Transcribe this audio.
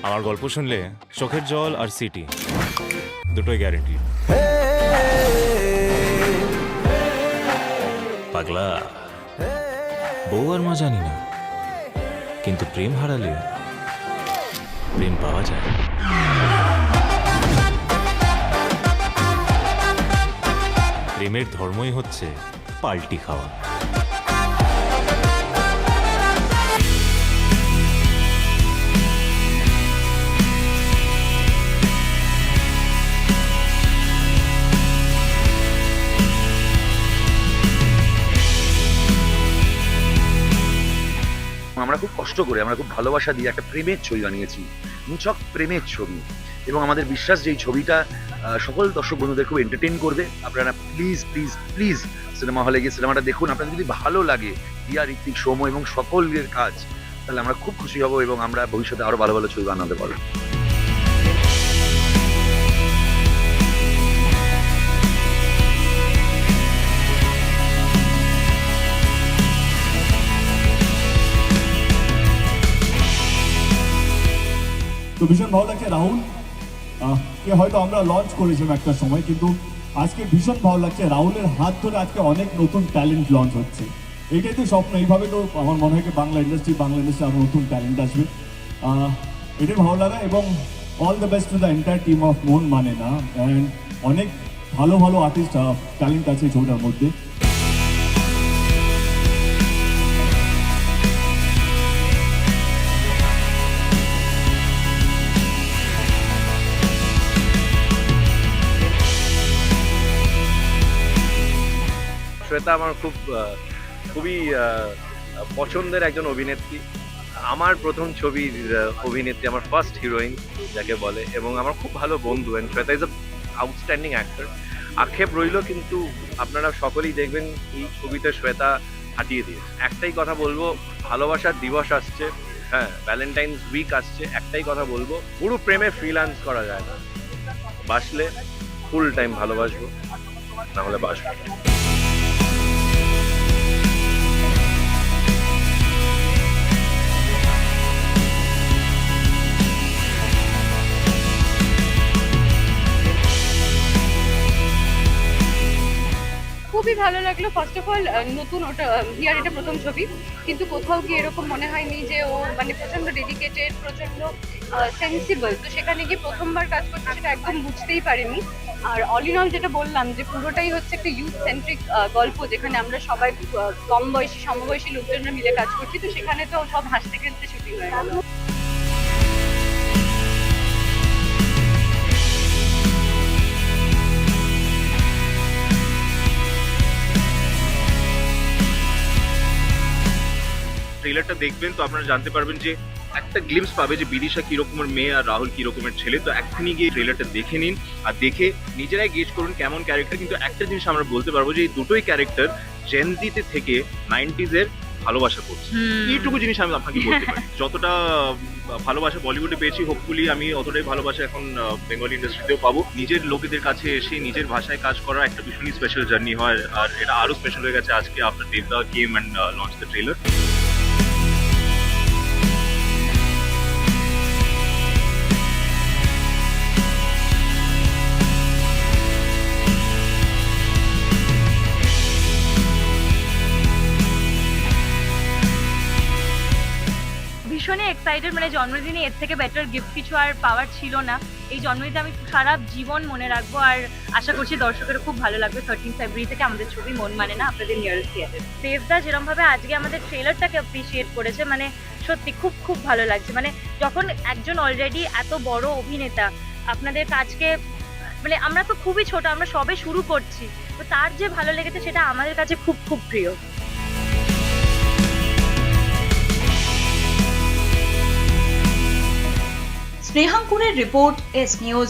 আমার গল্প শুনলে চোখের জল আর সিটি দুটোই গ্যারেন্টি। পাগলা, বউ আর মা জানি না, কিন্তু প্রেম হারালে প্রেম পাওয়া যায়। প্রেমের ধর্মই হচ্ছে পাল্টি খাওয়া। আমরা খুব কষ্ট করে, আমরা খুব ভালোবাসা দিয়ে একটা প্রেমের ছবি বানিয়েছি, নিছক প্রেমের ছবি, এবং আমাদের বিশ্বাস যে এই ছবিটা সকল দর্শক বন্ধুদের খুব এন্টারটেইন করবে। আপনারা প্লিজ প্লিজ প্লিজ সিনেমা হলে গিয়ে সিনেমাটা দেখুন। আপনাদের যদি ভালো লাগে রিয়া, ঋত্বিক, সৌম্য এবং সকলের কাজ, তাহলে আমরা খুব খুশি হব এবং আমরা ভবিষ্যতে আরো ভালো ভালো ছবি বানাতে পারবো। তো ভীষণ ভালো লাগছে রাহুল কে হয়তো আমরা লঞ্চ করেছিলাম একটা সময়, কিন্তু আজকে ভীষণ ভালো লাগছে রাহুলের হাত ধরে আজকে অনেক নতুন ট্যালেন্ট লঞ্চ হচ্ছে। এটাই তো স্বপ্ন, এইভাবে তো আমার মনে হয় বাংলা ইন্ডাস্ট্রি আরো নতুন ট্যালেন্ট আসবে। এটাই ভালো লাগা, এবং all the best to the entire team of মন মানে না। অ্যান্ড অনেক ভালো ভালো আর্টিস্ট ট্যালেন্ট আছে এই ছবিটার মধ্যে। শ্বেতা আমার খুবই পছন্দের একজন অভিনেত্রী। আমার প্রথম ছবির অভিনেত্রী, আমার ফার্স্ট হিরোইন যাকে বলে, এবং আমার খুব ভালো বন্ধু। And Shweta is a outstanding actor. আক্ষেপ রইল, কিন্তু আপনারা সকলেই দেখবেন এই ছবিতে শ্বেতা হাঁটিয়ে দিয়েছে। একটাই কথা বলবো, ভালোবাসার দিবস আসছে, হ্যাঁ, ভ্যালেন্টাইন্স উইক আসছে, একটাই কথা বলবো, পুরো প্রেমে ফ্রিল্যান্স করা যায় না। বাসলে ফুল টাইম ভালোবাসবো, না হলে বাসবো। খুবই ভালো লাগলো। ফার্স্ট অফ অল নতুন ওটা হিয়ার, এটা প্রথম ছবি, কিন্তু কোথাও গিয়ে এরকম মনে হয়নি যে ও মানে প্রচন্ড ডেডিকেটেড, প্রচন্ড সেন্সিবল। তো সেখানে গিয়ে প্রথমবার কাজ করতে সেটা একদম বুঝতেই পারিনি। আর অল ইন অল যেটা বললাম, যে পুরোটাই হচ্ছে একটা ইউথ সেন্ট্রিক গল্প, যেখানে আমরা সবাই কম বয়সী সমবয়সী লোকজনরা মিলে কাজ করছি। তো সেখানে তো সব হাসতে খেলতে শুটিং হয়ে গেল। ট্রেলারটা দেখবেন তো আপনারা জানতে পারবেন যে একটা গ্লিমস পাবে যে বিদিশা কি রকমের মেয়ে আর রাহুল কি রকমের ছেলে। তো এখনই গিয়ে ট্রেলারটা দেখে নিন আর দেখে নিজেরাই গেজ করুন কেমন ক্যারেক্টার। কিন্তু একটা জিনিস আমরা বলতে পারবো যে এই দুটোই ক্যারেক্টার জেনজিতে থেকে 90s এর ভালোবাসা করছে। এইটুকু জিনিস আমি আপনাকে বলতে পারি। যতটা ভালোবাসা বলিউডে পেয়েছি, হোপফুলি আমি অতটাই ভালোবাসা এখন বেঙ্গলি ইন্ডাস্ট্রিতেও পাবো। নিজের লোকেদের কাছে এসে নিজের ভাষায় কাজ করা একটা ভীষণই স্পেশাল জার্নি হয়, আর এটা আরো স্পেশাল হয়ে গেছে আজকে আফটার দেবদা came and launch the trailer. ভীষণই এক্সাইটেড, মানে জন্মদিনে এর থেকে বেটার গিফট কিছু আর পাওয়ার ছিল না। এই জন্মদিনটা আমি সারা জীবন মনে রাখবো, আর আশা করছি দর্শকের খুব ভালো লাগবে। 13 ফেব্রুয়ারি থেকে আমাদের ছবি মন মানে না আপনাদের নিয়ারেস্ট থিয়েটার। দেবদা যেরকমভাবে আজকে আমাদের ট্রেলারটাকে অ্যাপ্রিসিয়েট করেছে, মানে সত্যি খুব খুব ভালো লাগছে। মানে যখন একজন অলরেডি এত বড় অভিনেতা আপনাদের কাজকে, মানে আমরা তো খুবই ছোট, আমরা সবে শুরু করছি, তো তার যে ভালো লেগেছে সেটা আমাদের কাছে খুব খুব প্রিয়। স্নেহাঙ্কুরের রিপোর্ট, এস নিউজ।